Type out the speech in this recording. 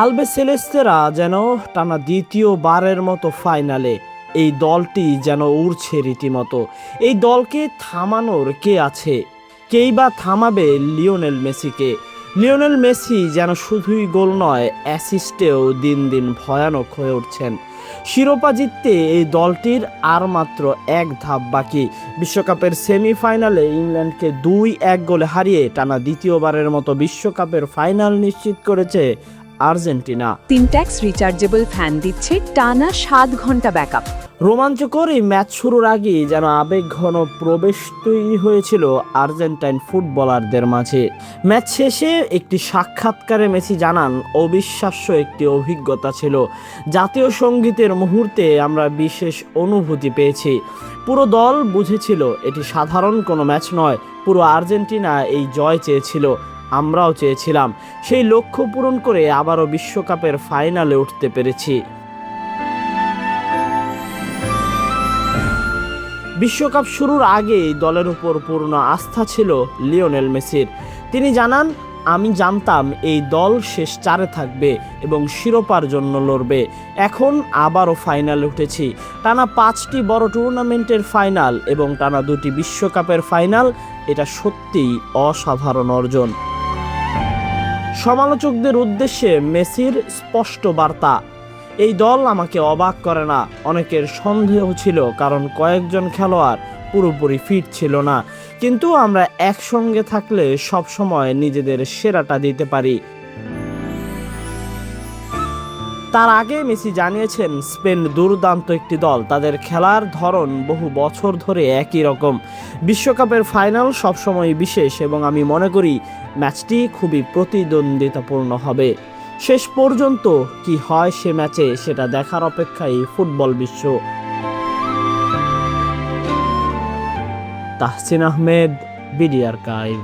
আলবিসেলেস্তেরা যেন টানা দ্বিতীয়বারের মতো ফাইনালে। এই দলটি যেন উড়ছে রীতিমতো। এই দলকে থামানোর কে আছে? কেই বা থামাবে লিওনেল মেসিকে? লিওনেল মেসি যেন শুধুই গোল নয়, অ্যাসিস্টেও দিন দিন ভয়ানক হয়ে উঠছেন। শিরোপা জিততে এই দলটির আর মাত্র এক ধাপ বাকি। বিশ্বকাপের সেমিফাইনালে ইংল্যান্ডকে 2-1 গোলে হারিয়ে টানা দ্বিতীয়বারের মতো বিশ্বকাপের ফাইনাল নিশ্চিত করেছে আর্জেন্টিনা। সিনট্যাক্স রিচার্জেবল ফ্যান দিচ্ছে টানা 7 ঘন্টা ব্যাকআপ। রোমাঞ্চকর এই ম্যাচ শুরুর আগেই যেন আবেগঘন প্রবেশ তৈরি হয়েছিল আর্জেন্টাইন ফুটবলারদের মাঝে। ম্যাচ শেষে একটি সাক্ষাৎকারে মেসি জানান, অবিশ্বাস্য একটি অভিজ্ঞতা ছিল। জাতীয় সঙ্গীতের মুহূর্তে আমরা বিশেষ অনুভূতি পেয়েছি। পুরো দল বুঝেছিল এটি সাধারণ কোনো ম্যাচ নয়। পুরো আর্জেন্টিনা এই জয় চেয়েছিল, আমরাও চেয়েছিলাম। সেই লক্ষ্য পূরণ করে আবারও বিশ্বকাপের ফাইনালে উঠতে পেরেছি। বিশ্বকাপ শুরুর আগেই দলের উপর পূর্ণ আস্থা ছিল লিওনেল মেসির। তিনি জানান, আমি জানতাম এই দল শেষ 4-এ থাকবে এবং শিরোপার জন্য লড়বে। এখন আবারও ফাইনালে উঠেছি। টানা 5টি বড় টুর্নামেন্টের ফাইনাল এবং টানা 2টি বিশ্বকাপের ফাইনাল, এটা সত্যিই অসাধারণ অর্জন। সমালোচকদের উদ্দেশ্যে মেসির স্পষ্ট বার্তা, এই দল আমাকে অবাক করে না। অনেকের সন্দেহ ছিল কারণ কয়েকজন খেলোয়াড় পুরোপুরি ফিট ছিল না, কিন্তু আমরা একসঙ্গে থাকলে সবসময় নিজেদের সেরাটা দিতে পারি। তার আগে মেসি জানিয়েছেন, স্পেন দুর্দান্ত একটি দল, তাদের খেলার ধরন বহু বছর ধরে একই রকম। বিশ্বকাপের ফাইনাল সবসময় বিশেষ এবং আমি মনে করি ম্যাচটি খুবই প্রতিদ্বন্দ্বিতাপূর্ণ হবে। শেষ পর্যন্ত কি হয় সে ম্যাচে, সেটা দেখার অপেক্ষায় ফুটবল বিশ্ব। Tahsin Ahmed, BD archive.